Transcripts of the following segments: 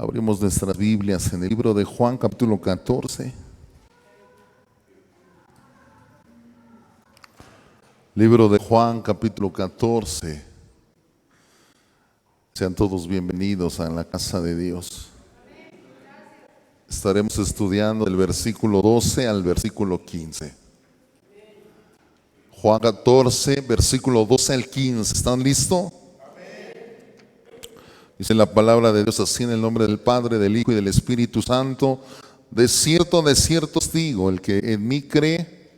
Abrimos nuestras Biblias en el libro de Juan, capítulo 14. Libro de Juan, capítulo 14. Sean todos bienvenidos a la casa de Dios. Estaremos estudiando del versículo 12 al versículo 15. Juan 14, versículo 12 al 15. ¿Están listos? Dice la palabra de Dios así: en el nombre del Padre, del Hijo y del Espíritu Santo. De cierto os digo, el que en mí cree,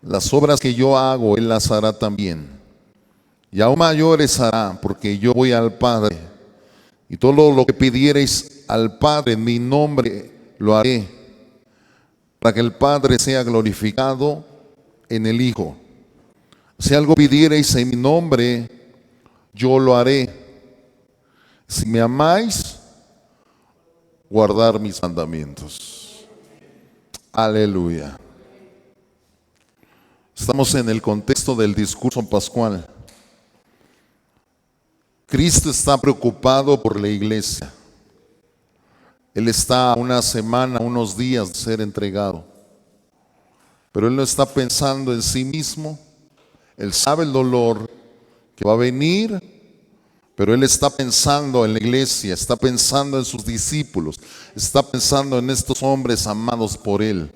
las obras que yo hago, él las hará también. Y aún mayores hará, porque yo voy al Padre. Y todo lo que pidiereis al Padre en mi nombre, lo haré, para que el Padre sea glorificado en el Hijo. Si algo pidiereis en mi nombre, yo lo haré. Si me amáis, guardar mis mandamientos. Aleluya. Estamos en el contexto del discurso pascual. Cristo está preocupado por la iglesia. Él está a una semana, unos días de ser entregado. Pero Él no está pensando en sí mismo. Él sabe el dolor que va a venir. Pero Él está pensando en la iglesia, está pensando en sus discípulos, está pensando en estos hombres amados por Él.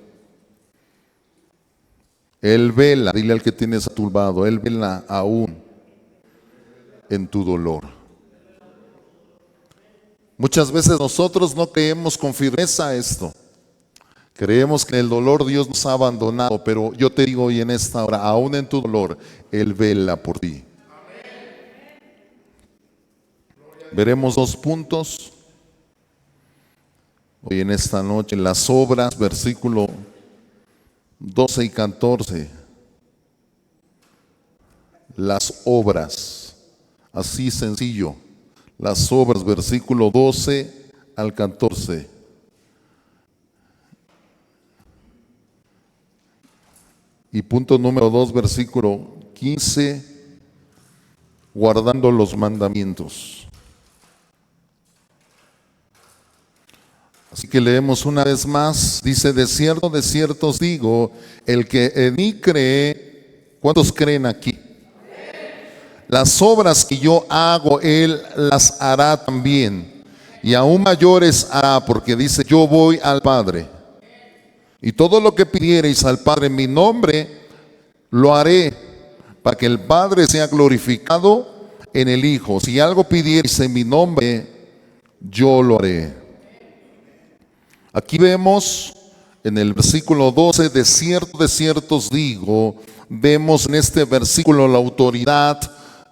Él vela, dile al que tienes a tu lado, Él vela aún en tu dolor. Muchas veces nosotros no creemos con firmeza esto. Creemos que en el dolor Dios nos ha abandonado, pero yo te digo hoy en esta hora, aún en tu dolor, Él vela por ti. Veremos dos puntos hoy en esta noche: las obras, versículo 12 y 14. Las obras, así sencillo. Las obras, versículo 12 al 14. Y punto número 2, versículo 15, guardando los mandamientos. Así que leemos una vez más. Dice: de cierto os digo, el que en mí cree. ¿Cuántos creen aquí? Las obras que yo hago, Él las hará también, y aún mayores hará, porque dice: yo voy al Padre. Y todo lo que pidiereis al Padre en mi nombre, lo haré, para que el Padre sea glorificado en el Hijo. Si algo pidiereis en mi nombre, yo lo haré. Aquí vemos en el versículo 12, de cierto os digo. Vemos en este versículo la autoridad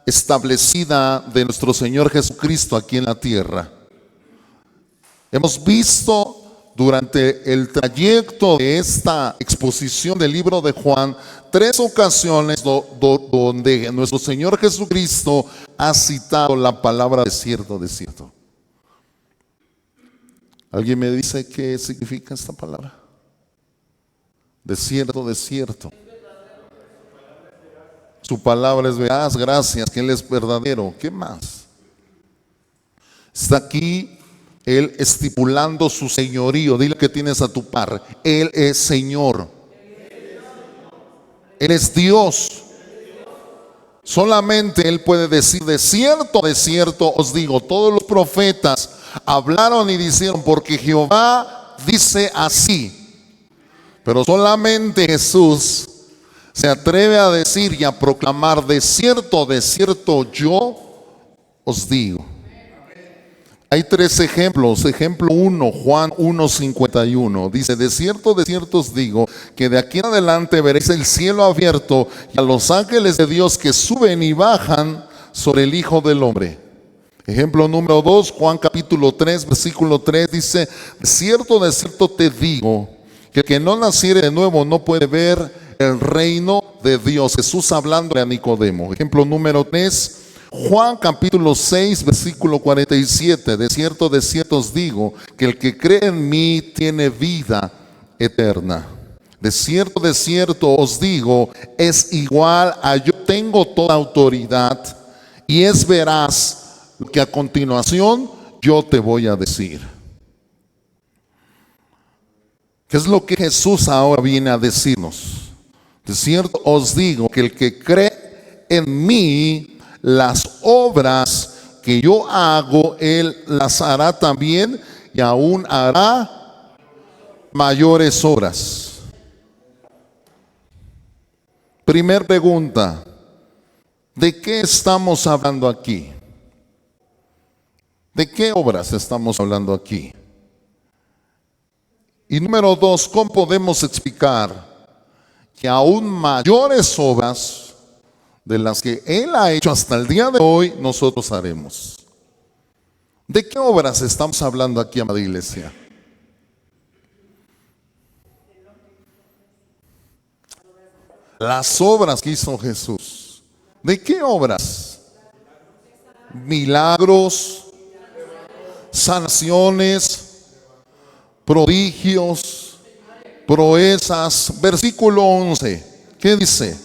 establecida de nuestro Señor Jesucristo aquí en la tierra. Hemos visto durante el trayecto de esta exposición del libro de Juan 3 ocasiones donde nuestro Señor Jesucristo ha citado la palabra de cierto. ¿Alguien me dice qué significa esta palabra? De cierto. Su palabra es veraz, gracias, que Él es verdadero. ¿Qué más? Está aquí Él estipulando su señorío. Dile que tienes a tu par. Él es Señor. Él es Dios. Solamente Él puede decir: de cierto os digo. Todos los profetas hablaron y dijeron: porque Jehová dice así. Pero solamente Jesús se atreve a decir y a proclamar: de cierto yo os digo. Hay tres ejemplos. Ejemplo 1, Juan 1:51. Dice: de cierto os digo, que de aquí en adelante veréis el cielo abierto y a los ángeles de Dios que suben y bajan sobre el Hijo del Hombre. Ejemplo número 2, Juan capítulo 3, versículo 3, dice: de cierto te digo, que el que no naciere de nuevo no puede ver el reino de Dios. Jesús hablándole a Nicodemo. Ejemplo número 3, Juan capítulo 6, versículo 47. De cierto os digo, que el que cree en mí tiene vida eterna. De cierto os digo, es igual a yo tengo toda autoridad, y es veraz lo que a continuación yo te voy a decir. ¿Qué es lo que Jesús ahora viene a decirnos? De cierto os digo que el que cree en mí, las obras que yo hago, él las hará también y aún hará mayores obras. Primer pregunta, ¿de qué estamos hablando aquí? ¿De qué obras estamos hablando aquí? Y número dos, ¿cómo podemos explicar que aún mayores obras de las que Él ha hecho hasta el día de hoy, nosotros haremos? ¿De qué obras estamos hablando aquí, amada iglesia? Las obras que hizo Jesús. ¿De qué obras? Milagros, sanaciones, prodigios, proezas. Versículo 11, ¿qué dice?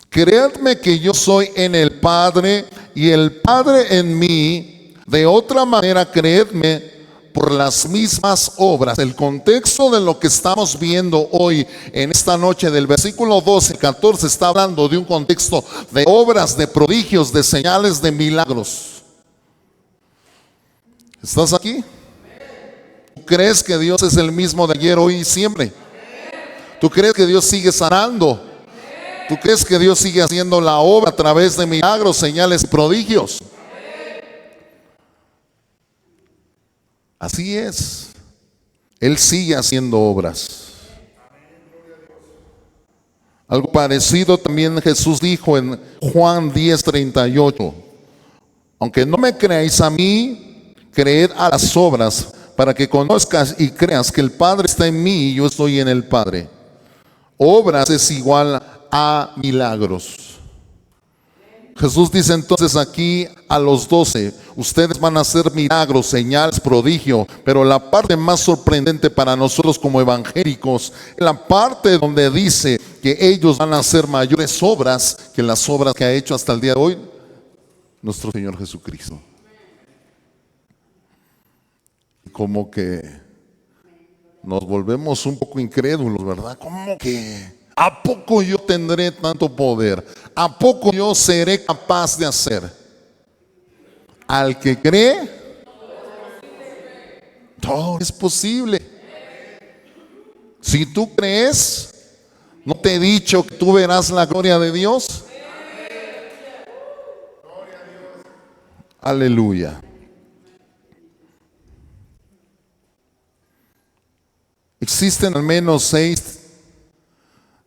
Creedme que yo soy en el Padre y el Padre en mí. De otra manera, creedme por las mismas obras. El contexto de lo que estamos viendo hoy en esta noche del versículo 12 y 14 está hablando de un contexto de obras, de prodigios, de señales, de milagros. ¿Estás aquí? ¿Tú crees que Dios es el mismo de ayer, hoy y siempre? ¿Tú crees que Dios sigue sanando? ¿Tú crees que Dios sigue haciendo la obra a través de milagros, señales y prodigios? Así es. Él sigue haciendo obras. Algo parecido también Jesús dijo en Juan 10:38. Aunque no me creáis a mí, creed a las obras, para que conozcas y creas que el Padre está en mí y yo estoy en el Padre. Obras es igual a milagros. Jesús dice entonces aquí a los 12, ustedes van a hacer milagros, señales, prodigio, pero la parte más sorprendente para nosotros como evangélicos es la parte donde dice que ellos van a hacer mayores obras que las obras que ha hecho hasta el día de hoy nuestro Señor Jesucristo. Como que nos volvemos un poco incrédulos, ¿verdad? ¿Cómo que? ¿A poco yo tendré tanto poder? ¿A poco yo seré capaz de hacer? Al que cree, todo es posible. Si tú crees, ¿no te he dicho que tú verás la gloria de Dios? Aleluya. Existen al menos 6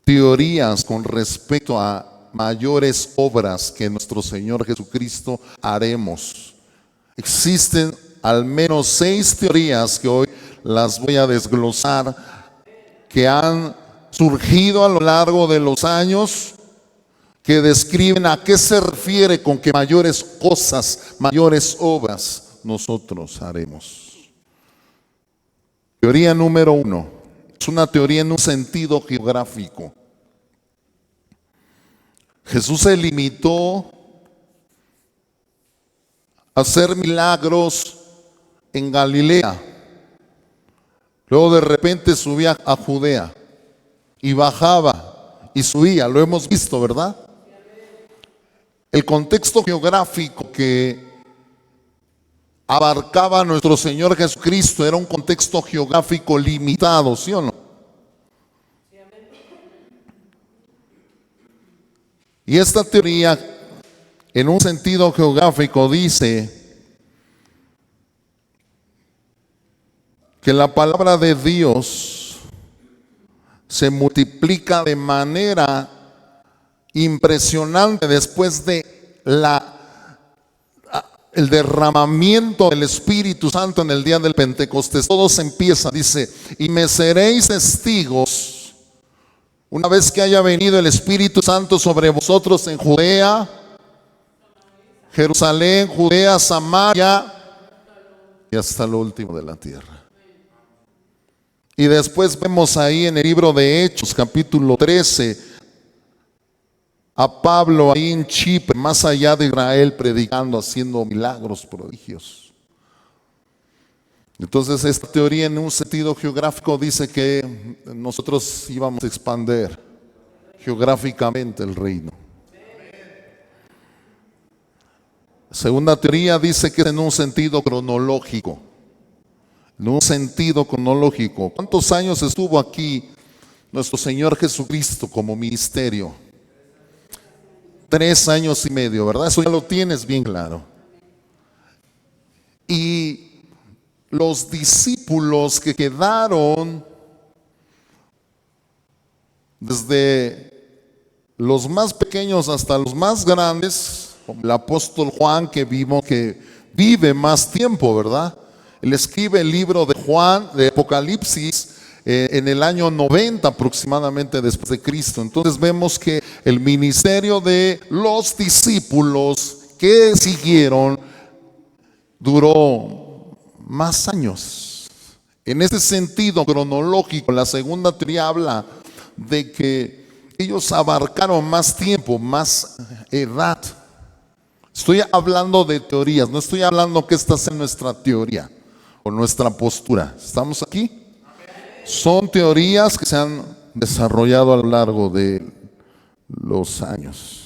teorías con respecto a mayores obras que nuestro Señor Jesucristo haremos. Existen al menos 6 teorías que hoy las voy a desglosar, que han surgido a lo largo de los años, que describen a qué se refiere con que mayores cosas, mayores obras nosotros haremos. Teoría número 1. Es una teoría en un sentido geográfico. Jesús se limitó a hacer milagros en Galilea. Luego de repente subía a Judea y bajaba y subía. Lo hemos visto, ¿verdad? El contexto geográfico que abarcaba a nuestro Señor Jesucristo era un contexto geográfico limitado, ¿sí o no? Y esta teoría, en un sentido geográfico, dice que la palabra de Dios se multiplica de manera impresionante después de el derramamiento del Espíritu Santo en el día del Pentecostés. Todo se empieza, dice, y me seréis testigos una vez que haya venido el Espíritu Santo sobre vosotros en Judea, Jerusalén, Judea, Samaria y hasta lo último de la tierra. Y después vemos ahí en el libro de Hechos, capítulo 13, a Pablo ahí en Chipre, más allá de Israel, predicando, haciendo milagros, prodigios. Entonces esta teoría en un sentido geográfico dice que nosotros íbamos a expandir geográficamente el reino. Segunda teoría dice que en un sentido cronológico. En un sentido cronológico. ¿Cuántos años estuvo aquí nuestro Señor Jesucristo como ministerio? 3 años y medio, ¿verdad? Eso ya lo tienes bien claro. Y los discípulos que quedaron, desde los más pequeños hasta los más grandes, como el apóstol Juan, que vimos que vive más tiempo, ¿verdad? Él escribe el libro de Juan, de Apocalipsis, en el año 90 aproximadamente después de Cristo. Entonces vemos que el ministerio de los discípulos que siguieron duró más años. En ese sentido cronológico, la segunda teoría habla de que ellos abarcaron más tiempo, más edad. Estoy hablando de teorías, no estoy hablando que esta sea nuestra teoría o nuestra postura. ¿Estamos aquí? Son teorías que se han desarrollado a lo largo de los años.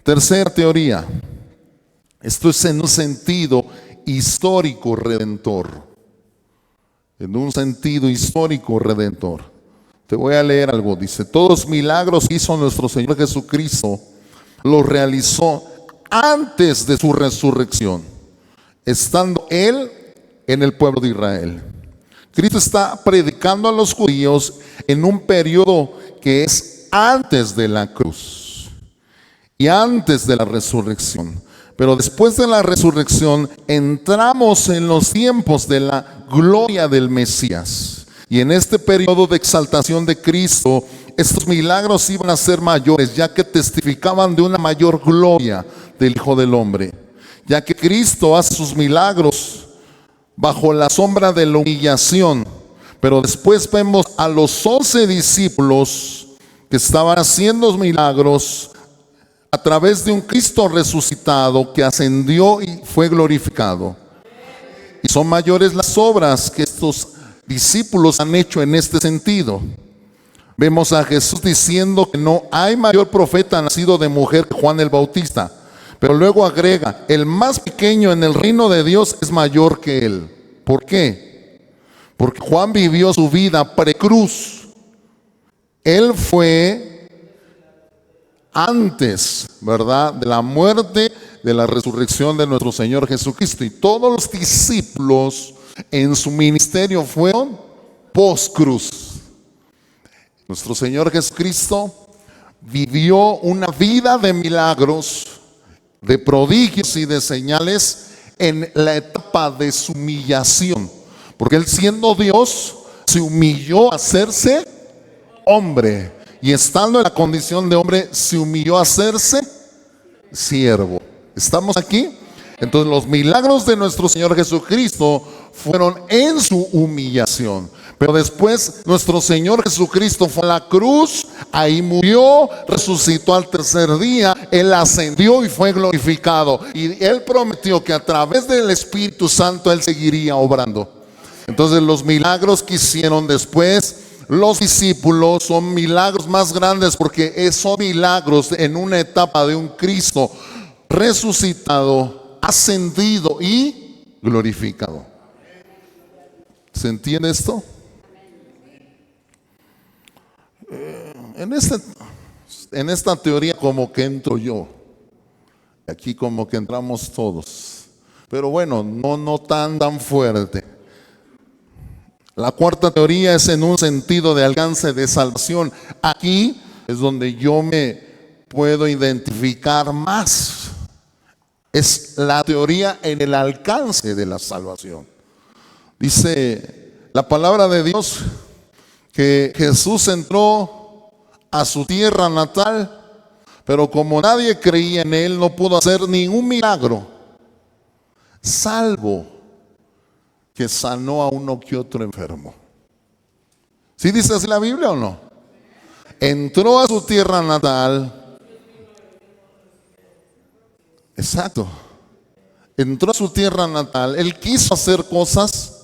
Tercera teoría. Esto es en un sentido histórico redentor. En un sentido histórico redentor. Te voy a leer algo. Dice: todos los milagros que hizo nuestro Señor Jesucristo los realizó antes de su resurrección, estando Él en el pueblo de Israel. Cristo está predicando a los judíos en un periodo que es antes de la cruz y antes de la resurrección. Pero después de la resurrección entramos en los tiempos de la gloria del Mesías. Y en este periodo de exaltación de Cristo, estos milagros iban a ser mayores, ya que testificaban de una mayor gloria del Hijo del Hombre. Ya que Cristo hace sus milagros bajo la sombra de la humillación. Pero después vemos a los 11 discípulos que estaban haciendo milagros a través de un Cristo resucitado que ascendió y fue glorificado. Y son mayores las obras que estos discípulos han hecho en este sentido. Vemos a Jesús diciendo que no hay mayor profeta nacido de mujer que Juan el Bautista. Pero luego agrega: el más pequeño en el reino de Dios es mayor que él. ¿Por qué? Porque Juan vivió su vida precruz. Él fue antes, ¿verdad?, de la muerte, de la resurrección de nuestro Señor Jesucristo. Y todos los discípulos en su ministerio fueron post-cruz. Nuestro Señor Jesucristo vivió una vida de milagros, de prodigios y de señales en la etapa de su humillación. Porque Él, siendo Dios, se humilló a hacerse hombre. Y estando en la condición de hombre, se humilló a hacerse siervo. ¿Estamos aquí? Entonces los milagros de nuestro Señor Jesucristo fueron en su humillación. Pero después nuestro Señor Jesucristo fue a la cruz, ahí murió, resucitó al tercer día, Él ascendió y fue glorificado. Y Él prometió que a través del Espíritu Santo Él seguiría obrando. Entonces los milagros que hicieron después los discípulos son milagros más grandes, porque son milagros en una etapa de un Cristo resucitado, ascendido y glorificado. ¿Se entiende esto? En esta teoría como que entro yo, aquí como que entramos todos, pero bueno, no tan fuerte. La cuarta teoría es en un sentido de alcance de salvación. Aquí es donde yo me puedo identificar más. Es la teoría en el alcance de la salvación. Dice la palabra de Dios que Jesús entró a su tierra natal, pero como nadie creía en Él, no pudo hacer ningún milagro, salvo que sanó a uno que otro enfermo. ¿Sí dice así la Biblia o no? Entró a su tierra natal. Exacto. entró a su tierra natal, él quiso hacer cosas,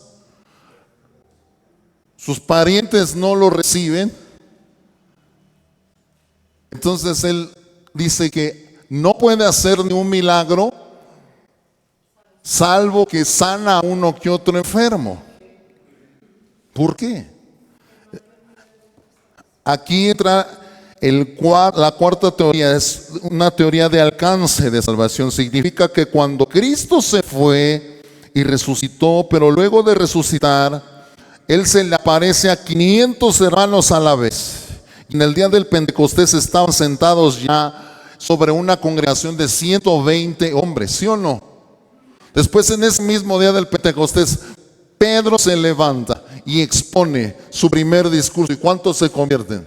sus parientes no lo reciben, entonces él dice que no puede hacer ni un milagro, salvo que sana a uno que otro enfermo. ¿Por qué? Aquí entra la cuarta teoría, es una teoría de alcance de salvación. Significa que cuando Cristo se fue y resucitó, pero luego de resucitar, Él se le aparece a 500 hermanos a la vez. Y en el día del Pentecostés estaban sentados ya sobre una congregación de 120 hombres, ¿sí o no? Después, en ese mismo día del Pentecostés, Pedro se levanta y expone su primer discurso. ¿Y cuántos se convierten?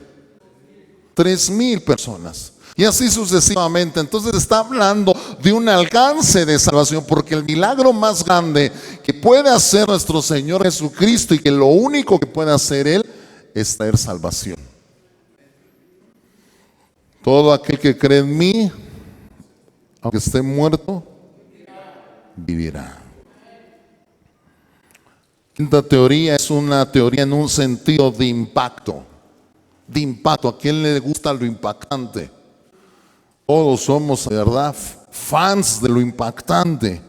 3,000 personas. Y así sucesivamente. Entonces está hablando de un alcance de salvación, porque el milagro más grande que puede hacer nuestro Señor Jesucristo, y que lo único que puede hacer Él, es traer salvación. Todo aquel que cree en mí, aunque esté muerto, vivirá. Quinta teoría es una teoría en un sentido de impacto. De impacto. ¿A quién le gusta lo impactante? Todos somos, de verdad, fans de lo impactante.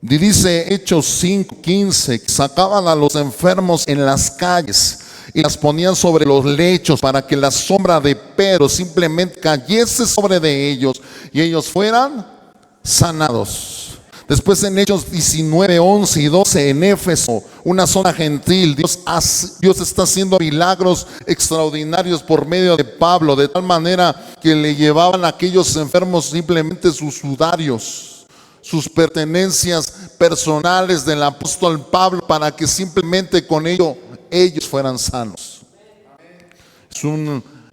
Y dice Hechos 5:15, que sacaban a los enfermos en las calles y las ponían sobre los lechos para que la sombra de Pedro simplemente cayese sobre de ellos y ellos fueran sanados. Después en Hechos 19, 11 y 12 en Éfeso, una zona gentil, Dios está haciendo milagros extraordinarios por medio de Pablo, de tal manera que le llevaban a aquellos enfermos simplemente sus sudarios, sus pertenencias personales del apóstol Pablo, para que simplemente con ello ellos fueran sanos.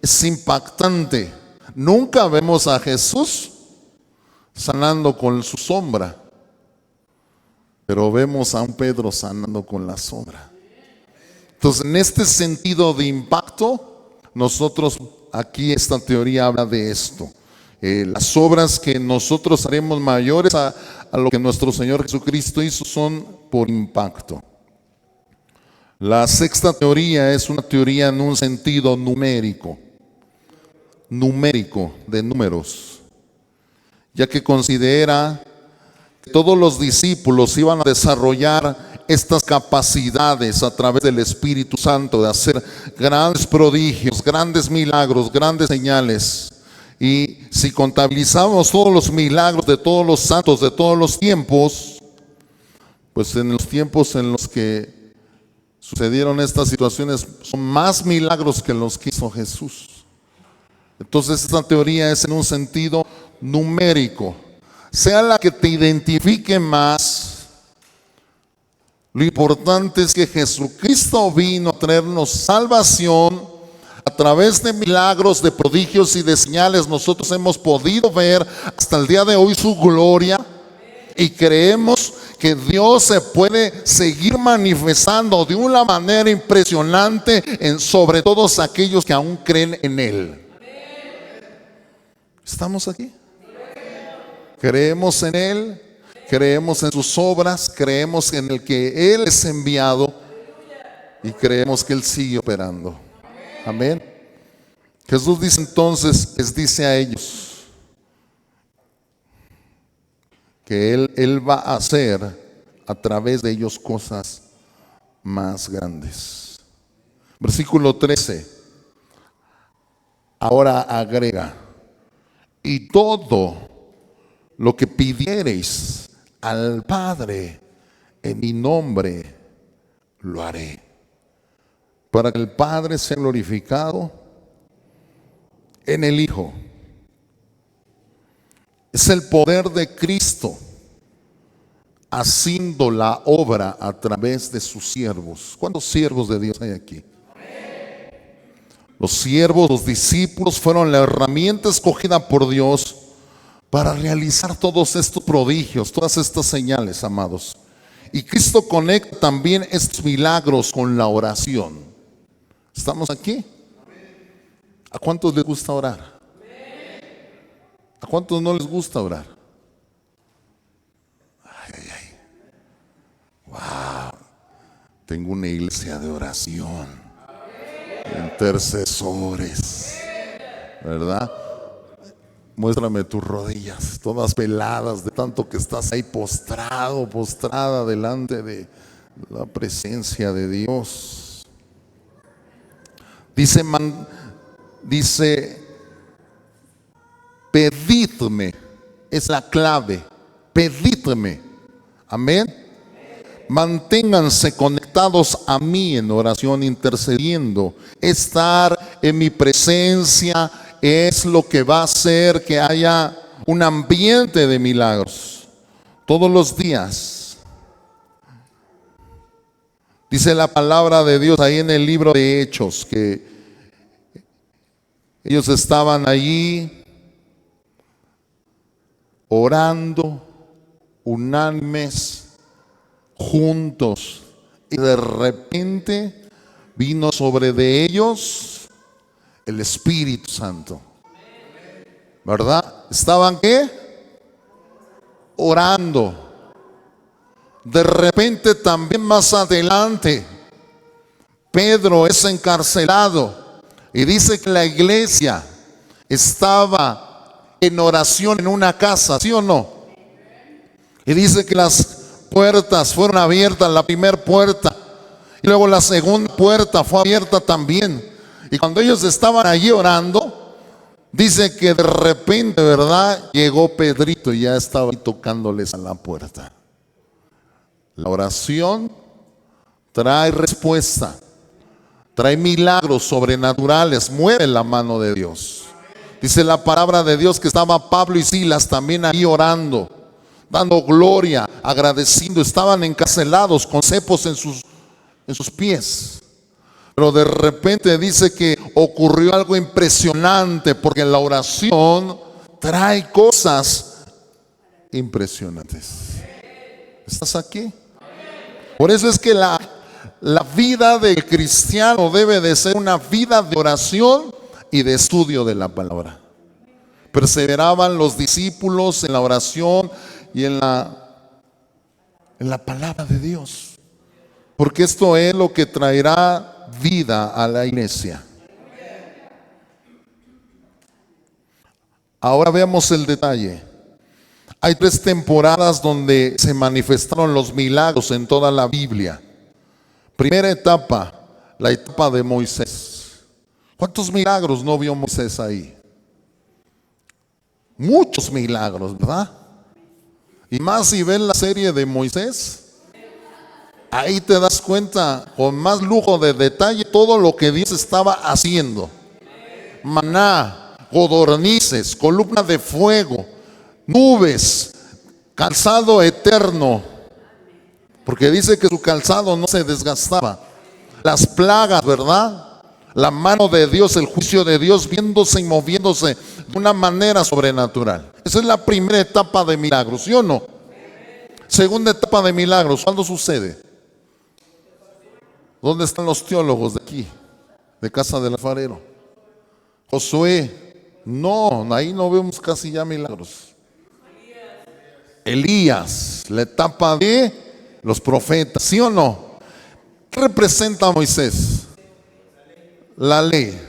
Es impactante. Nunca vemos a Jesús sanando con su sombra, pero vemos a un Pedro sanando con la sombra. Entonces, en este sentido de impacto, nosotros aquí esta teoría habla de esto. Las obras que nosotros haremos mayores a lo que nuestro Señor Jesucristo hizo son por impacto. La sexta teoría es una teoría en un sentido numérico de números, ya que considera que todos los discípulos iban a desarrollar estas capacidades a través del Espíritu Santo de hacer grandes prodigios, grandes milagros, grandes señales. Y si contabilizamos todos los milagros de todos los santos de todos los tiempos, pues en los tiempos en los que sucedieron estas situaciones son más milagros que los que hizo Jesús. Entonces esta teoría es en un sentido numérico. Sea la que te identifique más, lo importante es que Jesucristo vino a traernos salvación. A través de milagros, de prodigios y de señales, nosotros hemos podido ver hasta el día de hoy su gloria, y creemos que Dios se puede seguir manifestando de una manera impresionante sobre todos aquellos que aún creen en Él. ¿Estamos aquí? Creemos en Él, creemos en sus obras, creemos en el que Él es enviado y creemos que Él sigue operando. Amén. Jesús dice entonces, les dice a ellos que Él va a hacer a través de ellos cosas más grandes. Versículo 13. Ahora agrega: y todo lo que pidiereis al Padre en mi nombre, lo haré, para que el Padre sea glorificado en el Hijo. Es el poder de Cristo haciendo la obra a través de sus siervos. ¿Cuántos siervos de Dios hay aquí? Los siervos, los discípulos, fueron la herramienta escogida por Dios para realizar todos estos prodigios, todas estas señales, amados. Y Cristo conecta también estos milagros con la oración. ¿Estamos aquí? ¿A cuántos les gusta orar? ¿A cuántos no les gusta orar? Tengo una iglesia de oración, intercesores, ¿verdad? Muéstrame tus rodillas, todas peladas de tanto que estás ahí postrado, postrada delante de la presencia de Dios. Dice, pedidme, es la clave, pedidme, amén. Manténganse conectados a mí en oración, intercediendo. Estar en mi presencia es lo que va a hacer que haya un ambiente de milagros todos los días. Dice la palabra de Dios ahí en el libro de Hechos que ellos estaban allí orando, unánimes, juntos, y de repente vino sobre de ellos el Espíritu Santo, ¿verdad? ¿Estaban qué? Orando. De repente también más adelante Pedro es encarcelado y dice que la iglesia estaba en oración en una casa, ¿sí o no? Y dice que las puertas fueron abiertas, la primera puerta y luego la segunda puerta fue abierta también. Y cuando ellos estaban allí orando, dice que de repente, ¿verdad?, llegó Pedrito y ya estaba ahí tocándoles a la puerta. La oración trae respuesta, trae milagros sobrenaturales, mueve la mano de Dios. Dice la palabra de Dios que estaba Pablo y Silas también ahí orando, dando gloria, agradeciendo. Estaban encarcelados con cepos en sus pies. Pero de repente dice que ocurrió algo impresionante, porque la oración trae cosas impresionantes. ¿Estás aquí? Por eso es que la vida del cristiano debe de ser una vida de oración y de estudio de la palabra. Perseveraban los discípulos en la oración y en la palabra de Dios, porque esto es lo que traerá vida a la iglesia. Ahora veamos el detalle. Hay 3 temporadas donde se manifestaron los milagros en toda la Biblia. Primera etapa, la etapa de Moisés. ¿Cuántos milagros no vio Moisés ahí? Muchos milagros, ¿verdad? Y más si ven la serie de Moisés, ahí te das cuenta con más lujo de detalle todo lo que Dios estaba haciendo. Maná, codornices, columna de fuego, nubes, calzado eterno, porque dice que su calzado no se desgastaba. Las plagas, ¿verdad? La mano de Dios, el juicio de Dios viéndose y moviéndose de una manera sobrenatural. Esa es la primera etapa de milagros, ¿sí o no? Segunda etapa de milagros, ¿cuándo sucede? ¿Dónde están los teólogos de aquí, de Casa del Alfarero? Josué, no, ahí no vemos casi ya milagros. Elías, la etapa de los profetas, ¿sí o no? ¿Qué representa Moisés? La ley.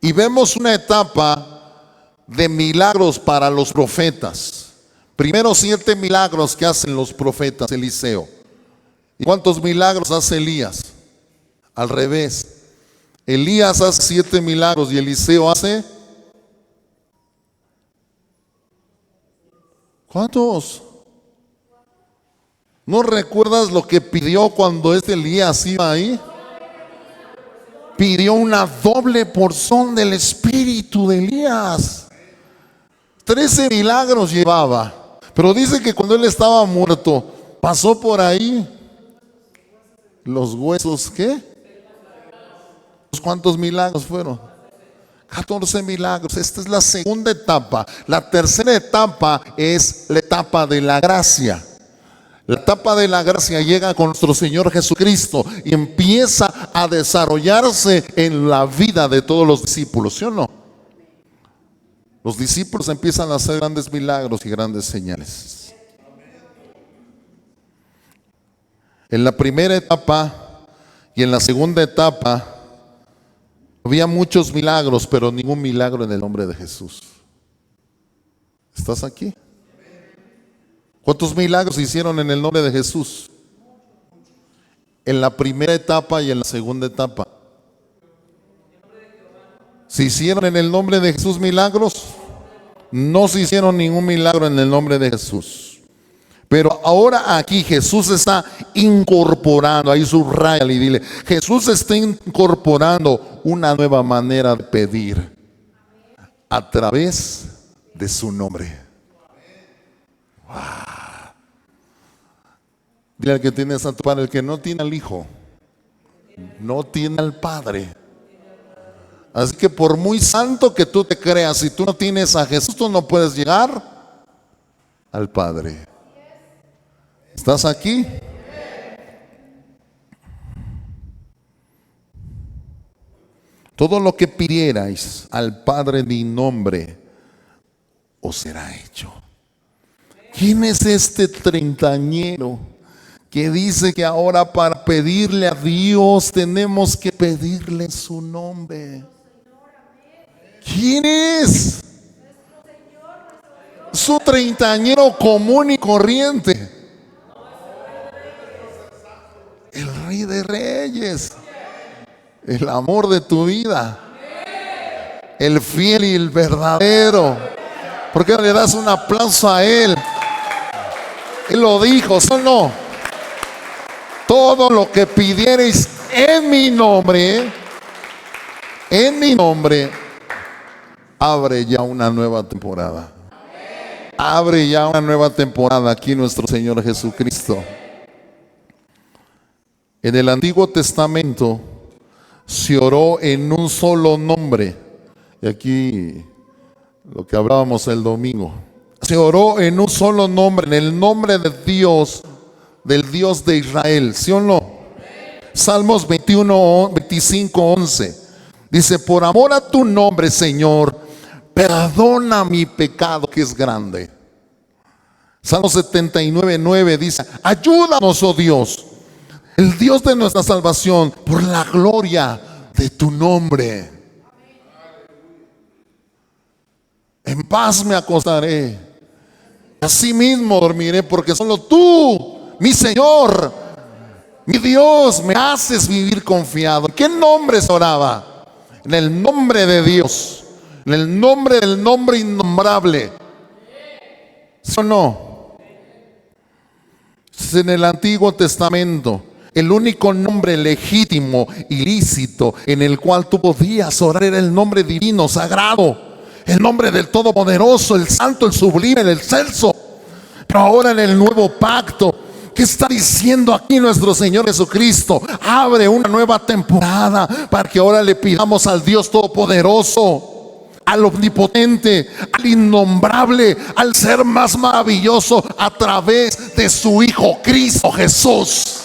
Y vemos una etapa de milagros para los profetas. Primero 7 milagros que hacen los profetas, Eliseo. ¿Y cuántos milagros hace Elías? Al revés. Elías hace 7 milagros y Eliseo hace ¿cuántos? ¿No recuerdas lo que pidió cuando Elías iba ahí? Pidió una doble porción del espíritu de Elías. 13 milagros llevaba. Pero dice que cuando él estaba muerto, pasó por ahí los huesos, ¿qué? ¿Cuántos milagros fueron? 14 milagros. Esta es la segunda etapa. La tercera etapa es la etapa de la gracia. La etapa de la gracia llega con nuestro Señor Jesucristo y empieza a desarrollarse en la vida de todos los discípulos, ¿sí o no? Los discípulos empiezan a hacer grandes milagros y grandes señales. En la primera etapa y en la segunda etapa había muchos milagros, pero ningún milagro en el nombre de Jesús. ¿Estás aquí? ¿Cuántos milagros se hicieron en el nombre de Jesús? En la primera etapa y en la segunda etapa. ¿Se hicieron en el nombre de Jesús milagros? No se hicieron ningún milagro en el nombre de Jesús. Pero ahora aquí Jesús está incorporando, ahí subrayale y dile, Jesús está incorporando una nueva manera de pedir a través de su nombre. Wow. Dile al que tienes a tu padre, el que no tiene al Hijo, no tiene al Padre. Así que por muy santo que tú te creas, si tú no tienes a Jesús, tú no puedes llegar al Padre. ¿Estás aquí? Todo lo que pidierais al Padre en mi nombre, os será hecho. ¿Quién es este treintañero que dice que ahora para pedirle a Dios tenemos que pedirle en su nombre? ¿Quién es? Su treintañero común y corriente. El Rey de Reyes. El amor de tu vida. El fiel y el verdadero. ¿Por qué no le das un aplauso a Él? Él lo dijo, ¿sí o no? Todo lo que pidierais en mi nombre, abre ya una nueva temporada. Abre ya una nueva temporada aquí nuestro Señor Jesucristo. En el Antiguo Testamento se oró en un solo nombre. Y aquí lo que hablábamos el domingo. Se oró en un solo nombre, en el nombre de Dios, del Dios de Israel. ¿Sí o no? Salmos 25:11. Dice, por amor a tu nombre, Señor, perdona mi pecado que es grande. Salmo 79:9 dice, ayúdanos, oh Dios, el Dios de nuestra salvación, por la gloria de tu nombre. En paz me acostaré, así mismo dormiré, porque solo tú, mi Señor, mi Dios, me haces vivir confiado. ¿En qué nombre se oraba? En el nombre de Dios, en el nombre del nombre innombrable. ¿Sí o no? En el Antiguo Testamento, el único nombre legítimo y lícito en el cual tú podías orar era el nombre divino, sagrado, el nombre del Todopoderoso, el Santo, el Sublime, el Excelso. Pero ahora en el nuevo pacto, ¿qué está diciendo aquí nuestro Señor Jesucristo? Abre una nueva temporada para que ahora le pidamos al Dios Todopoderoso, al Omnipotente, al Innombrable, al Ser más maravilloso, a través de su Hijo Cristo Jesús.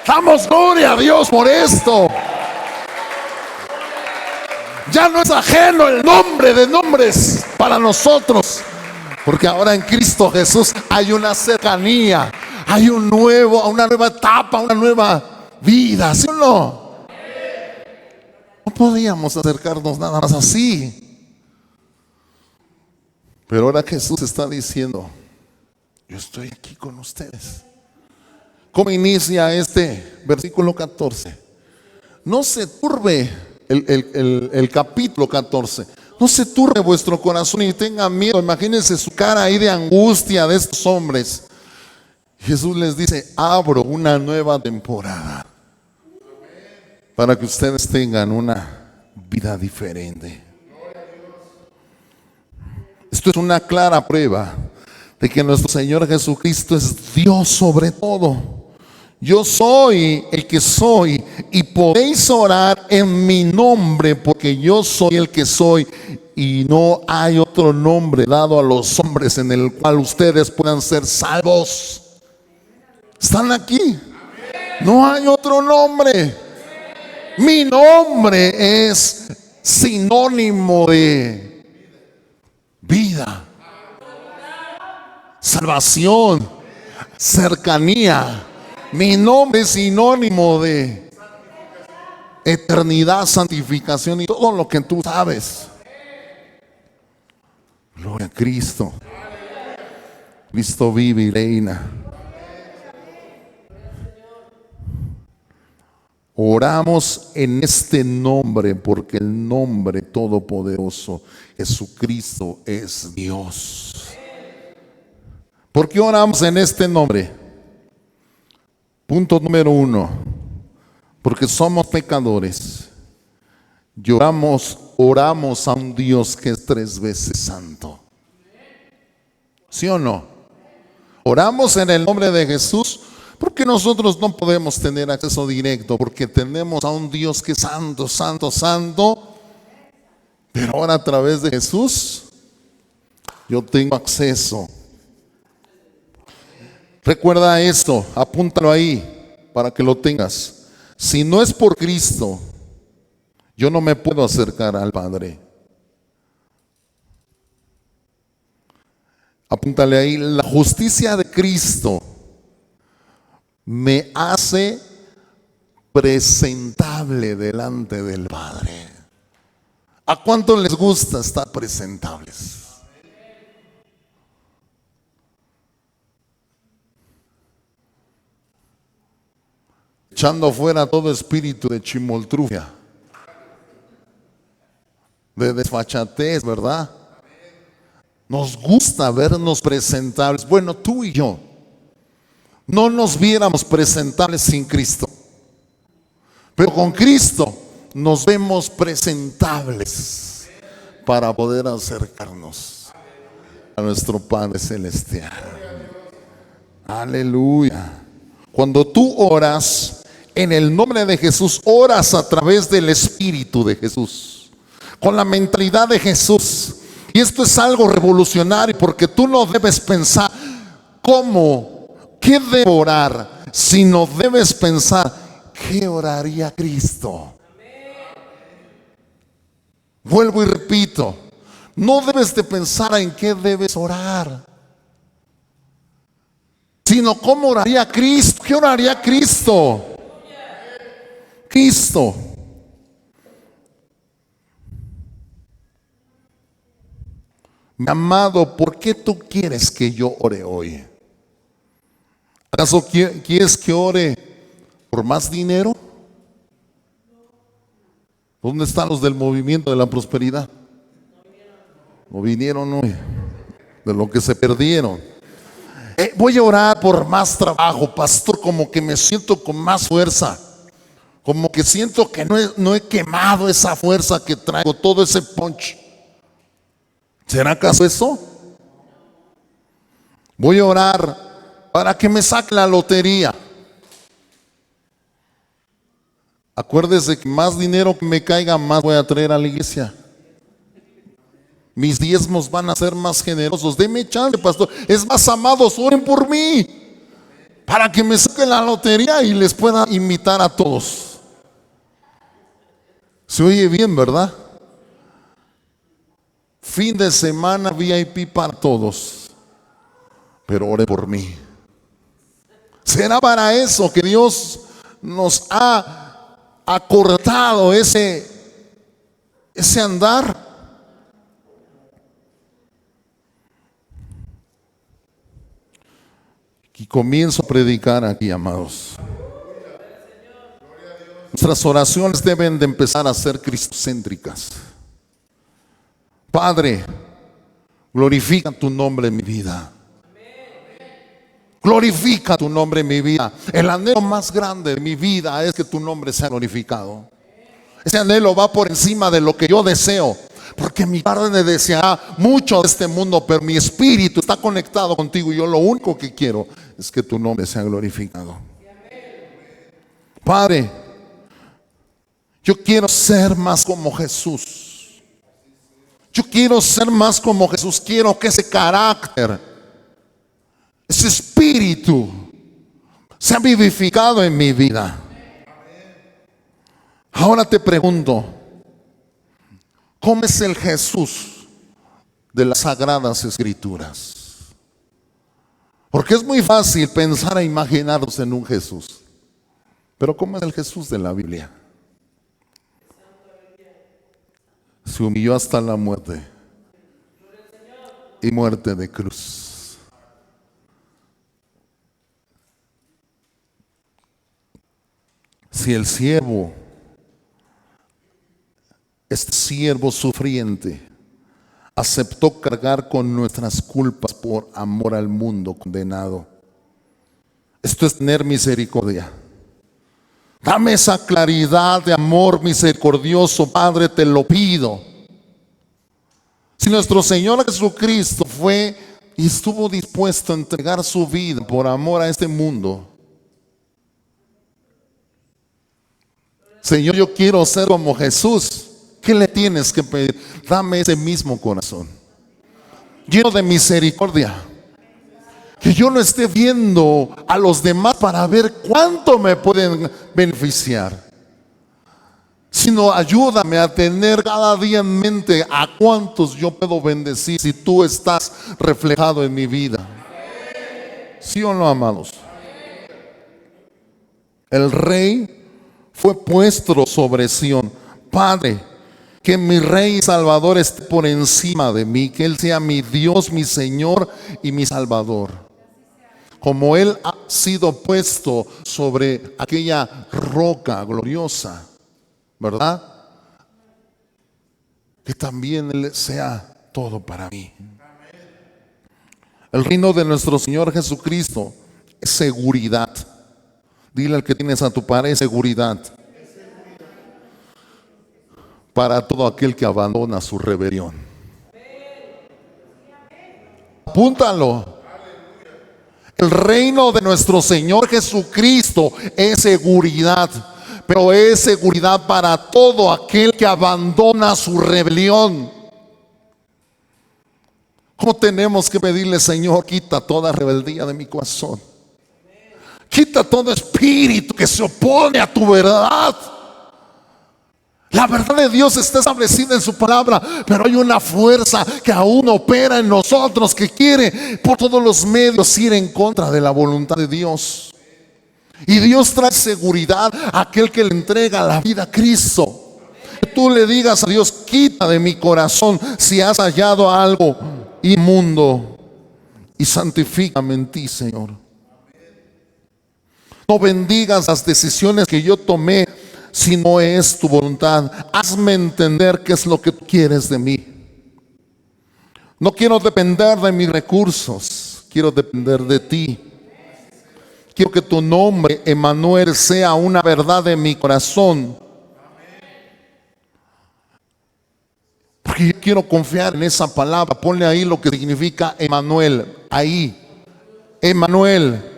Damos gloria a Dios por esto. Ya no es ajeno el nombre de nombres para nosotros, porque ahora en Cristo Jesús hay una cercanía, hay una nueva etapa, una nueva vida. ¿Sí o no? No podíamos acercarnos nada más así. Pero ahora Jesús está diciendo, yo estoy aquí con ustedes. ¿Cómo inicia este versículo 14? No se turbe el capítulo 14. No se turbe vuestro corazón y tengan miedo. Imagínense su cara ahí de angustia de estos hombres. Jesús les dice, abro una nueva temporada para que ustedes tengan una vida diferente. Esto es una clara prueba de que nuestro Señor Jesucristo es Dios sobre todo. Yo soy el que soy y podéis orar en mi nombre, porque yo soy el que soy y no hay otro nombre dado a los hombres en el cual ustedes puedan ser salvos. ¿Están aquí? No hay otro nombre. Mi nombre es sinónimo de vida, salvación, cercanía, Mi nombre es sinónimo de eternidad, santificación y todo lo que tú sabes. Gloria a Cristo. Cristo vive y reina. Oramos en este nombre porque el nombre todopoderoso, Jesucristo, es Dios. ¿Por qué oramos en este nombre? Punto número 1. Porque somos pecadores. Y oramos a un Dios que es 3 veces santo. ¿Sí o no? Oramos en el nombre de Jesús porque nosotros no podemos tener acceso directo, porque tenemos a un Dios que es santo, santo, santo. Pero ahora a través de Jesús yo tengo acceso. Recuerda esto, apúntalo ahí para que lo tengas. Si no es por Cristo, yo no me puedo acercar al Padre. Apúntale ahí, la justicia de Cristo me hace presentable delante del Padre. ¿A cuánto les gusta estar presentables? Echando fuera todo espíritu de chimoltrufia, de desfachatez, ¿verdad? Nos gusta vernos presentables. Bueno, tú y yo no nos viéramos presentables sin Cristo, pero con Cristo nos vemos presentables para poder acercarnos a nuestro Padre Celestial. Aleluya. Cuando tú oras en el nombre de Jesús, oras a través del Espíritu de Jesús, con la mentalidad de Jesús. Y esto es algo revolucionario, porque tú no debes pensar ¿qué debo orar? Sino debes pensar, ¿qué oraría Cristo? Vuelvo y repito, no debes de pensar en qué debes orar, sino cómo oraría Cristo. ¿Qué oraría Cristo? Cristo. Mi amado, ¿por qué tú quieres que yo ore hoy? ¿Acaso quieres que ore por más dinero? ¿Dónde están los del movimiento de la prosperidad? No vinieron hoy, de lo que se perdieron. Voy a orar por más trabajo, pastor, como que me siento con más fuerza, como que siento que no he quemado esa fuerza que traigo, todo ese punch. ¿Será acaso eso? Voy a orar para que me saque la lotería. Acuérdese que más dinero que me caiga, más voy a traer a la iglesia. Mis diezmos van a ser más generosos. Deme chance, pastor. Es más, amados, oren por mí, para que me saque la lotería y les pueda invitar a todos. Se oye bien, ¿verdad? Fin de semana VIP para todos. Pero ore por mí. ¿Será para eso que Dios nos ha acortado ese andar? Y comienzo a predicar aquí, amados. Nuestras oraciones deben de empezar a ser cristocéntricas. Padre, glorifica tu nombre en mi vida. Glorifica tu nombre en mi vida. El anhelo más grande de mi vida es que tu nombre sea glorificado. Ese anhelo va por encima de lo que yo deseo, porque mi carne deseará mucho de este mundo, pero mi espíritu está conectado contigo y yo lo único que quiero es que tu nombre sea glorificado. Padre, yo quiero ser más como Jesús. Yo quiero ser más como Jesús. Quiero que ese carácter, ese espíritu sea vivificado en mi vida. Ahora te pregunto, ¿cómo es el Jesús de las Sagradas Escrituras? Porque es muy fácil pensar e imaginarnos en un Jesús. Pero ¿cómo es el Jesús de la Biblia? Se humilló hasta la muerte y muerte de cruz. Si el siervo, este siervo sufriente, aceptó cargar con nuestras culpas por amor al mundo condenado, esto es tener misericordia. Dame esa claridad de amor misericordioso, Padre, te lo pido. Si nuestro Señor Jesucristo fue y estuvo dispuesto a entregar su vida por amor a este mundo, Señor, yo quiero ser como Jesús. ¿Qué le tienes que pedir? Dame ese mismo corazón, lleno de misericordia. Que yo no esté viendo a los demás para ver cuánto me pueden beneficiar, sino ayúdame a tener cada día en mente a cuántos yo puedo bendecir si tú estás reflejado en mi vida. ¿Sí o no, amados? El rey fue puesto sobre Sión. Padre, que mi Rey y Salvador esté por encima de mí, que Él sea mi Dios, mi Señor y mi Salvador. Como Él ha sido puesto sobre aquella roca gloriosa, ¿verdad? Que también Él sea todo para mí. El reino de nuestro Señor Jesucristo es seguridad. Dile al que tienes a tu par, es seguridad para todo aquel que abandona su rebelión. Apúntalo. El reino de nuestro Señor Jesucristo es seguridad, pero es seguridad para todo aquel que abandona su rebelión. ¿Cómo tenemos que pedirle, Señor, quita toda rebeldía de mi corazón? Quita todo espíritu que se opone a tu verdad. La verdad de Dios está establecida en su palabra, pero hay una fuerza que aún opera en nosotros, que quiere por todos los medios ir en contra de la voluntad de Dios. Y Dios trae seguridad a aquel que le entrega la vida a Cristo. Que tú le digas a Dios, quita de mi corazón si has hallado algo inmundo y santifícame en ti, Señor. No bendigas las decisiones que yo tomé si no es tu voluntad. Hazme entender qué es lo que tú quieres de mí. No quiero depender de mis recursos, quiero depender de ti. Quiero que tu nombre, Emmanuel, sea una verdad en mi corazón. Porque yo quiero confiar en esa palabra. Ponle ahí lo que significa Emmanuel. Ahí, Emmanuel.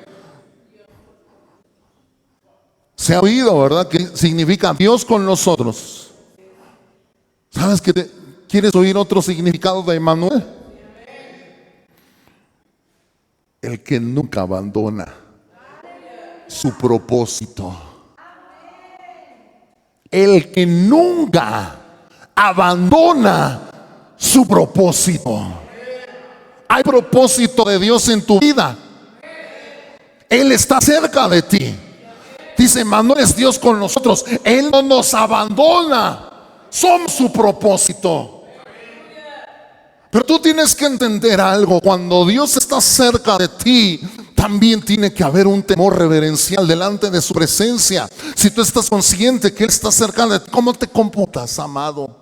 Se ha oído, ¿verdad? Que significa Dios con nosotros. ¿Sabes qué? ¿Quieres oír otro significado de Emmanuel? El que nunca abandona su propósito. El que nunca abandona su propósito. Hay propósito de Dios en tu vida. Él está cerca de ti. Dice, Emmanuel es Dios con nosotros. Él no nos abandona. Somos su propósito. Pero tú tienes que entender algo. Cuando Dios está cerca de ti, también tiene que haber un temor reverencial delante de su presencia. Si tú estás consciente que Él está cerca de ti, ¿cómo te comportas, amado?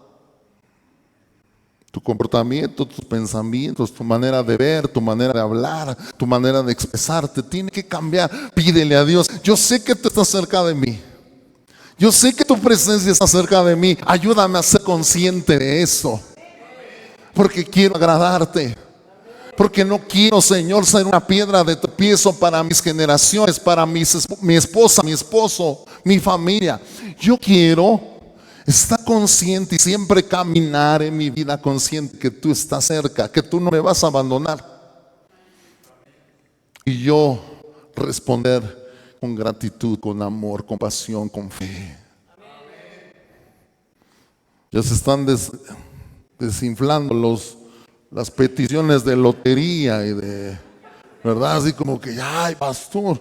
Tu comportamiento, tus pensamientos, tu manera de ver, tu manera de hablar, tu manera de expresarte tiene que cambiar. Pídele a Dios, yo sé que tú estás cerca de mí. Yo sé que tu presencia está cerca de mí. Ayúdame a ser consciente de eso. Porque quiero agradarte. Porque no quiero, Señor, ser una piedra de tropiezo para mis generaciones, para mi esposa, mi esposo, mi familia. Yo quiero estar consciente y siempre caminar en mi vida consciente que tú estás cerca, que tú no me vas a abandonar. Y yo responder con gratitud, con amor, con pasión, con fe. Ya se están desinflando las peticiones de lotería y de ¿verdad? Así como que, ay, pastor,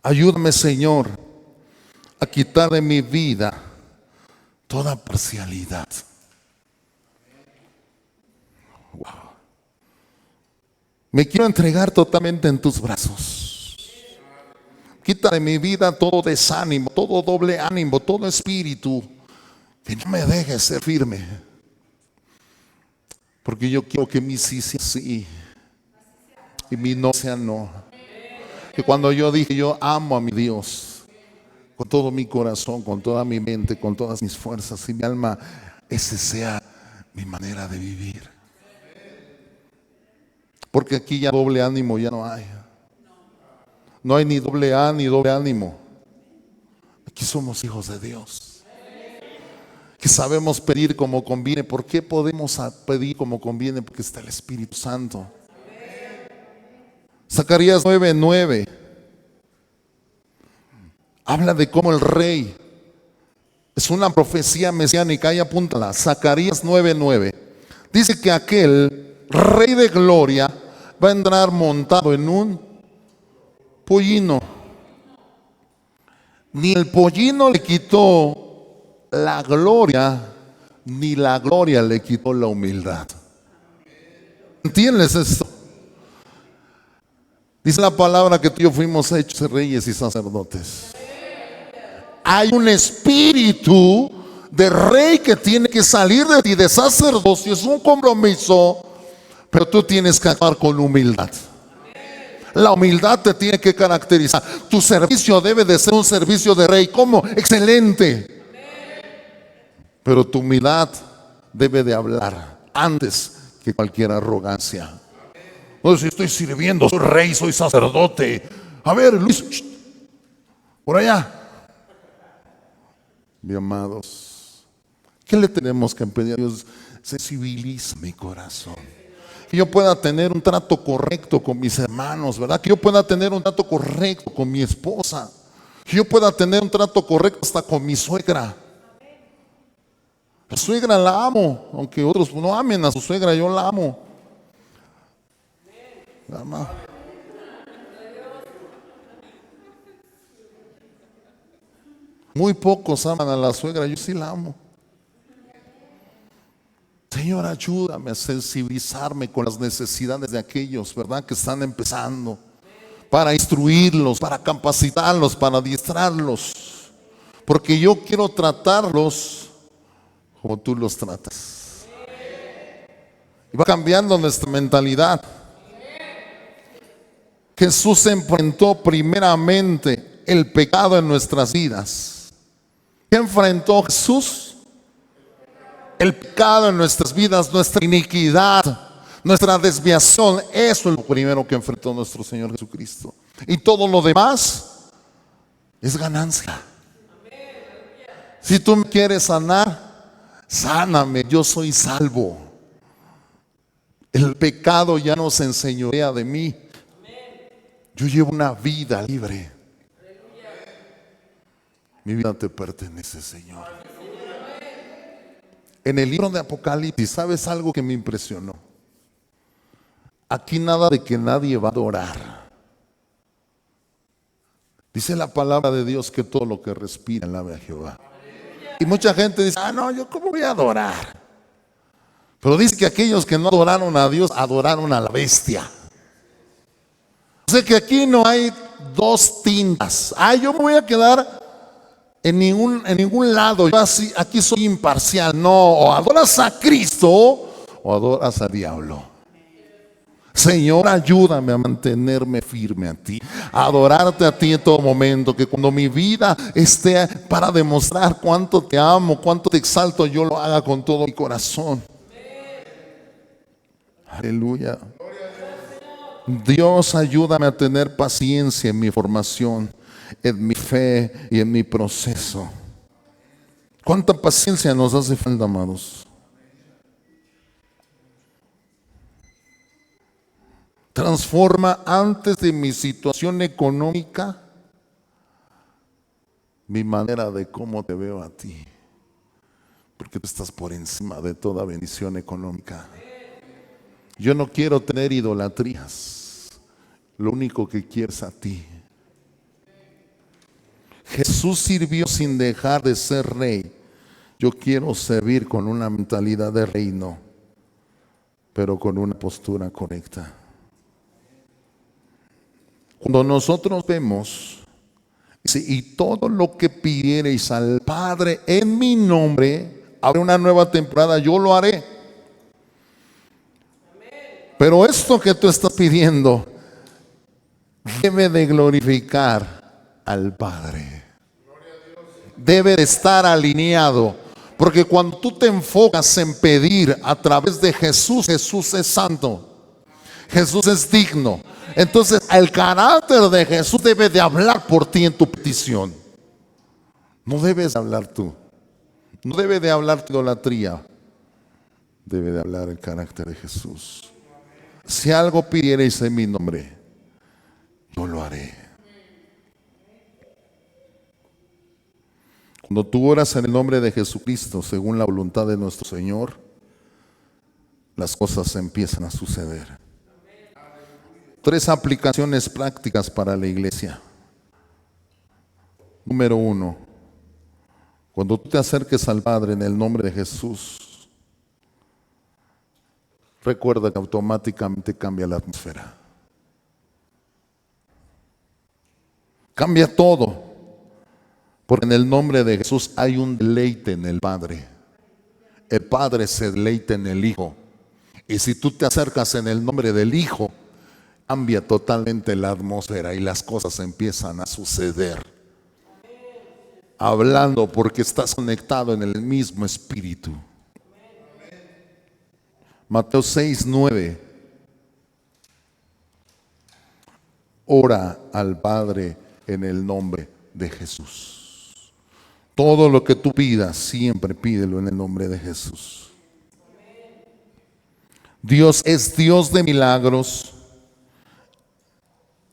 ayúdame, Señor, a quitar de mi vida toda parcialidad. Wow. Me quiero entregar totalmente en tus brazos. Quita de mi vida todo desánimo, todo doble ánimo, todo espíritu que no me deje ser firme. Porque yo quiero que mi sí sea sí y mi no sea no. Que cuando yo dije yo amo a mi Dios con todo mi corazón, con toda mi mente, con todas mis fuerzas y mi alma, ese sea mi manera de vivir. Porque aquí ya doble ánimo ya no hay. No hay ni doble A ni doble ánimo. Aquí somos hijos de Dios, que sabemos pedir como conviene. ¿Por qué podemos pedir como conviene? Porque está el Espíritu Santo. Zacarías 9:9 habla de cómo el rey, es una profecía mesiánica, ahí apúntala. Zacarías 9:9 dice que aquel rey de gloria va a entrar montado en un pollino. Ni el pollino le quitó la gloria, ni la gloria le quitó la humildad. ¿Entiendes esto? Dice la palabra que tú y yo fuimos hechos reyes y sacerdotes. Hay un espíritu de rey que tiene que salir de ti, de sacerdocio. Es un compromiso, pero tú tienes que actuar con humildad. La humildad te tiene que caracterizar. Tu servicio debe de ser un servicio de rey. ¿Cómo? Excelente. Pero tu humildad debe de hablar antes que cualquier arrogancia. No, si estoy sirviendo, soy rey, soy sacerdote. A ver, Luis, por allá. Mi amados, ¿qué le tenemos que pedir a Dios? Sensibiliza mi corazón. Que yo pueda tener un trato correcto con mis hermanos, ¿verdad? Que yo pueda tener un trato correcto con mi esposa. Que yo pueda tener un trato correcto hasta con mi suegra. La suegra la amo, aunque otros no amen a su suegra, yo la amo. La amo. Muy pocos aman a la suegra, yo sí la amo. Señor, ayúdame a sensibilizarme con las necesidades de aquellos, ¿verdad?, que están empezando, para instruirlos, para capacitarlos, para adiestrarlos, porque yo quiero tratarlos como tú los tratas. Y va cambiando nuestra mentalidad. Jesús enfrentó primeramente el pecado en nuestras vidas. ¿Qué enfrentó Jesús? El pecado en nuestras vidas, nuestra iniquidad, nuestra desviación. Eso es lo primero que enfrentó nuestro Señor Jesucristo. Y todo lo demás es ganancia. Si tú me quieres sanar, sáname, yo soy salvo. El pecado ya no se enseñorea de mí. Yo llevo una vida libre. Mi vida te pertenece, Señor. En el libro de Apocalipsis, ¿sabes algo que me impresionó? Aquí nada de que nadie va a adorar. Dice la palabra de Dios que todo lo que respira alabe a Jehová. Y mucha gente dice, no, yo cómo voy a adorar. Pero dice que aquellos que no adoraron a Dios, adoraron a la bestia. O sea que aquí no hay dos tintas. Yo me voy a quedar en ningún lado. Yo aquí soy imparcial. No, o adoras a Cristo o adoras al diablo. Señor, ayúdame a mantenerme firme a ti, a adorarte a ti en todo momento. Que cuando mi vida esté para demostrar cuánto te amo, cuánto te exalto, yo lo haga con todo mi corazón. Aleluya. Dios, ayúdame a tener paciencia en mi formación, en mi fe y en mi proceso. ¿Cuánta paciencia nos hace falta, amados? Transforma antes de mi situación económica mi manera de cómo te veo a ti, porque tú estás por encima de toda bendición económica. Yo no quiero tener idolatrías. Lo único que quiero es a ti. Jesús sirvió sin dejar de ser rey. Yo quiero servir con una mentalidad de reino, pero con una postura correcta. Cuando nosotros vemos, dice, y todo lo que pidiereis al Padre en mi nombre, habrá una nueva temporada, yo lo haré. Pero esto que tú estás pidiendo debe de glorificar al Padre. Debe de estar alineado. Porque cuando tú te enfocas en pedir a través de Jesús, Jesús es santo, Jesús es digno. Entonces el carácter de Jesús debe de hablar por ti en tu petición. No debes hablar tú. No debe de hablar tu idolatría. Debe de hablar el carácter de Jesús. Si algo pidiereis en mi nombre, yo lo haré. Cuando tú oras en el nombre de Jesucristo, según la voluntad de nuestro Señor, las cosas empiezan a suceder. 3 aplicaciones prácticas para la iglesia. Número 1, cuando tú te acerques al Padre en el nombre de Jesús, recuerda que automáticamente cambia la atmósfera. Cambia todo. Porque en el nombre de Jesús hay un deleite en el Padre. El Padre se deleita en el Hijo. Y si tú te acercas en el nombre del Hijo, cambia totalmente la atmósfera y las cosas empiezan a suceder. Hablando porque estás conectado en el mismo espíritu. Mateo 6:9. Ora al Padre en el nombre de Jesús. Todo lo que tú pidas, siempre pídelo en el nombre de Jesús. Dios es Dios de milagros.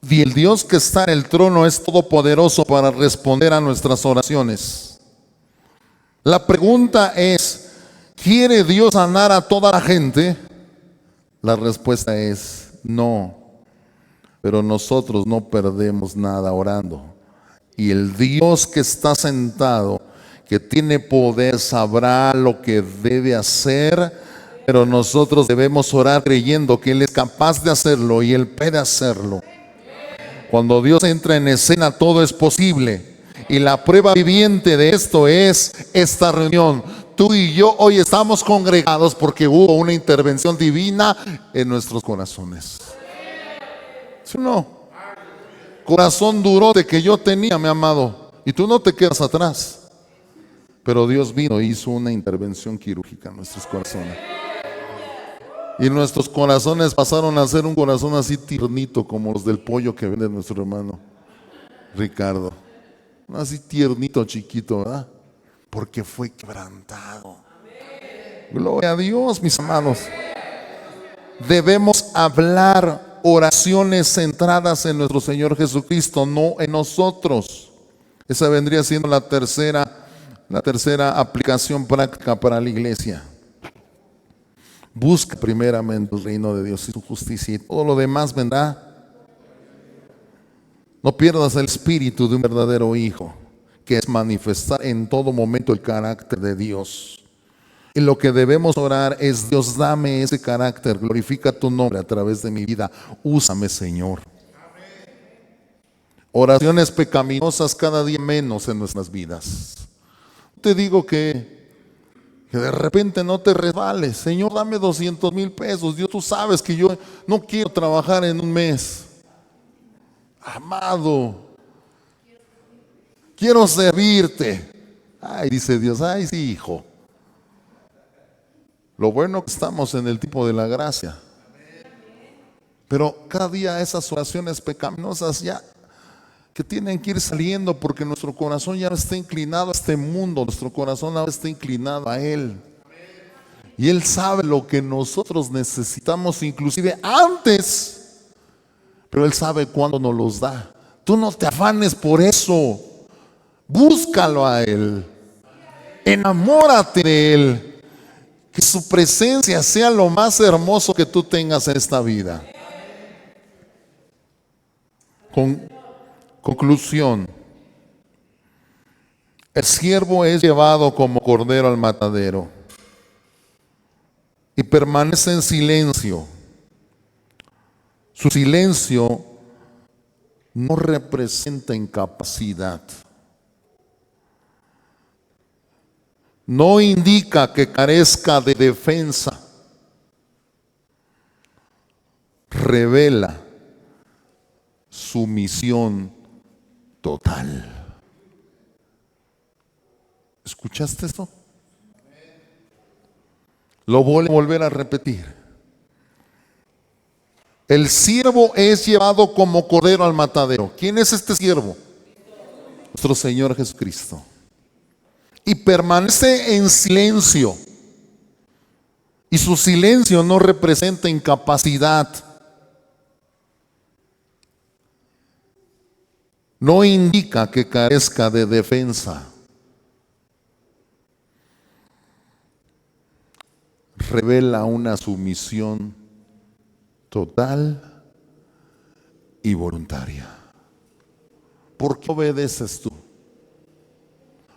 Y el Dios que está en el trono es todopoderoso para responder a nuestras oraciones. La pregunta es, ¿quiere Dios sanar a toda la gente? La respuesta es no. Pero nosotros no perdemos nada orando. Y el Dios que está sentado, que tiene poder, sabrá lo que debe hacer. Pero nosotros debemos orar creyendo que Él es capaz de hacerlo y Él puede hacerlo. Cuando Dios entra en escena, todo es posible. Y la prueba viviente de esto es esta reunión. Tú y yo hoy estamos congregados porque hubo una intervención divina en nuestros corazones. ¿Sí o no? Corazón durote que yo tenía, mi amado, y tú no te quedas atrás. Pero Dios vino y hizo una intervención quirúrgica en nuestros corazones. Y nuestros corazones pasaron a ser un corazón así tiernito, como los del pollo que vende nuestro hermano Ricardo. Así tiernito, chiquito, ¿verdad? Porque fue quebrantado. Gloria a Dios, mis amados. Debemos hablar oraciones centradas en nuestro Señor Jesucristo, no en nosotros. Esa vendría siendo la tercera aplicación práctica para la iglesia. Busca primeramente el reino de Dios y su justicia, y todo lo demás vendrá. No pierdas el espíritu de un verdadero hijo, que es manifestar en todo momento el carácter de Dios. Y lo que debemos orar es: Dios, dame ese carácter, glorifica tu nombre a través de mi vida, úsame, Señor. Oraciones pecaminosas cada día menos en nuestras vidas. Te digo que de repente no te resbales. Señor, dame 200,000 pesos. Dios, tú sabes que yo no quiero trabajar en un mes. Amado, quiero servirte. Ay, dice Dios, ay, sí, hijo. Lo bueno que estamos en el tiempo de la gracia. Pero cada día esas oraciones pecaminosas ya que tienen que ir saliendo, porque nuestro corazón ya no está inclinado a este mundo, nuestro corazón ahora está inclinado a Él. Y Él sabe lo que nosotros necesitamos, inclusive antes, pero Él sabe cuándo nos los da. Tú no te afanes por eso, búscalo a Él, enamórate de Él. Que su presencia sea lo más hermoso que tú tengas en esta vida. Conclusión. El siervo es llevado como cordero al matadero y permanece en silencio. Su silencio no representa incapacidad. No indica que carezca de defensa. Revela sumisión total. ¿Escuchaste esto? Lo voy a volver a repetir. El siervo es llevado como cordero al matadero. ¿Quién es este siervo? Nuestro Señor Jesucristo. Y permanece en silencio. Y su silencio no representa incapacidad. No indica que carezca de defensa. Revela una sumisión total y voluntaria. ¿Por qué obedeces tú?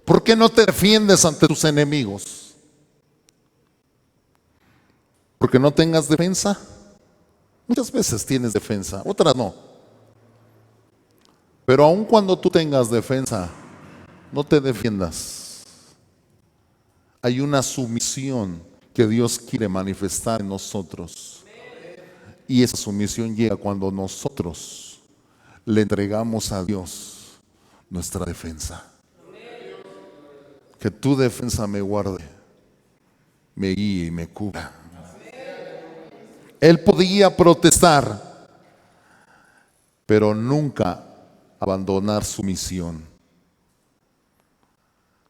¿Por qué no te defiendes ante tus enemigos? ¿Porque no tengas defensa? Muchas veces tienes defensa, otras no. Pero aun cuando tú tengas defensa, no te defiendas. Hay una sumisión que Dios quiere manifestar en nosotros. Y esa sumisión llega cuando nosotros le entregamos a Dios nuestra defensa. Que tu defensa me guarde, me guíe y me cubra. Él podía protestar, pero nunca abandonar su misión.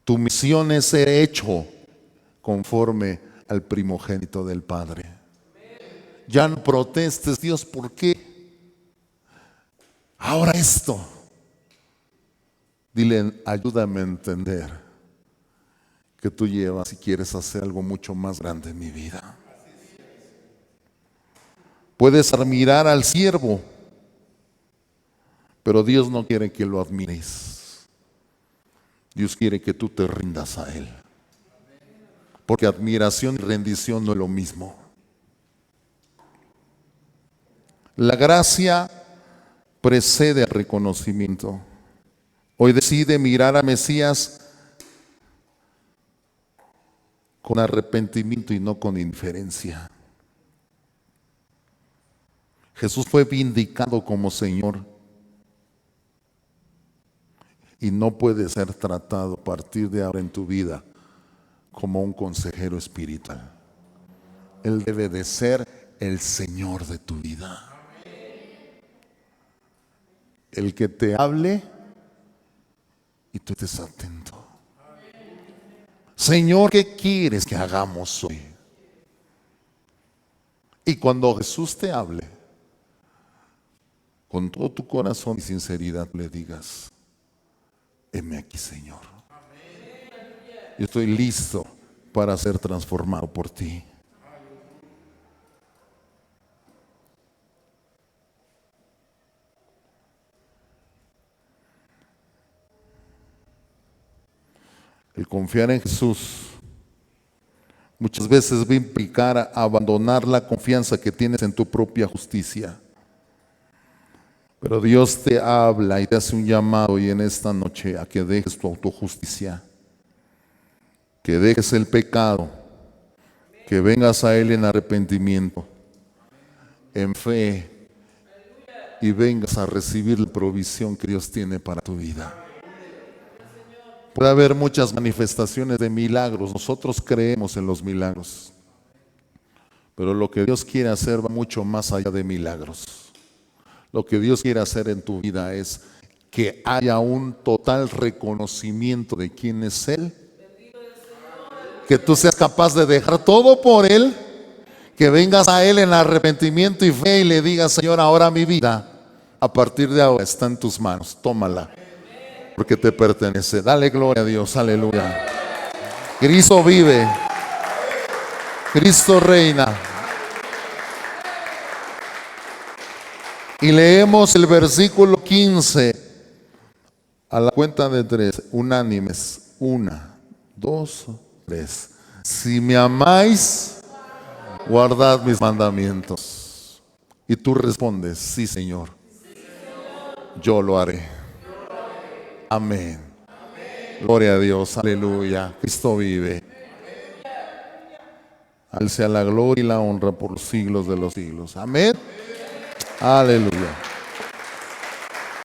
Tu misión es ser hecho conforme al primogénito del Padre. Ya no protestes, Dios, ¿por qué? Ahora esto. Dile, ayúdame a entender que tú llevas y quieres hacer algo mucho más grande en mi vida. Puedes admirar al siervo, pero Dios no quiere que lo admires. Dios quiere que tú te rindas a Él. Porque admiración y rendición no es lo mismo. La gracia precede al reconocimiento. Hoy decide mirar a Mesías con arrepentimiento y no con indiferencia. Jesús fue vindicado como Señor y no puede ser tratado a partir de ahora en tu vida como un consejero espiritual. Él debe de ser el Señor de tu vida. El que te hable y tú estés atento. Señor, ¿qué quieres que hagamos hoy? Y cuando Jesús te hable, con todo tu corazón y sinceridad le digas, heme aquí, Señor. Yo estoy listo para ser transformado por ti. El confiar en Jesús muchas veces va a implicar abandonar la confianza que tienes en tu propia justicia. Pero Dios te habla y te hace un llamado hoy en esta noche a que dejes tu autojusticia, que dejes el pecado, que vengas a Él en arrepentimiento, en fe, y vengas a recibir la provisión que Dios tiene para tu vida. Puede haber muchas manifestaciones de milagros. Nosotros creemos en los milagros. Pero lo que Dios quiere hacer va mucho más allá de milagros. Lo que Dios quiere hacer en tu vida es que haya un total reconocimiento de quién es Él. Que tú seas capaz de dejar todo por Él. Que vengas a Él en arrepentimiento y fe y le digas, Señor, ahora mi vida, a partir de ahora está en tus manos. Tómala. Porque te pertenece. Dale gloria a Dios, aleluya. Cristo vive. Cristo reina. Y leemos el versículo 15 a la cuenta de 3, unánimes. 1, 2, 3. Si me amáis, guardad mis mandamientos. Y tú respondes, sí, Señor, yo lo haré. Amén. Gloria a Dios, aleluya. Cristo vive. A Él sea la gloria y la honra por los siglos de los siglos. Amén. Aleluya.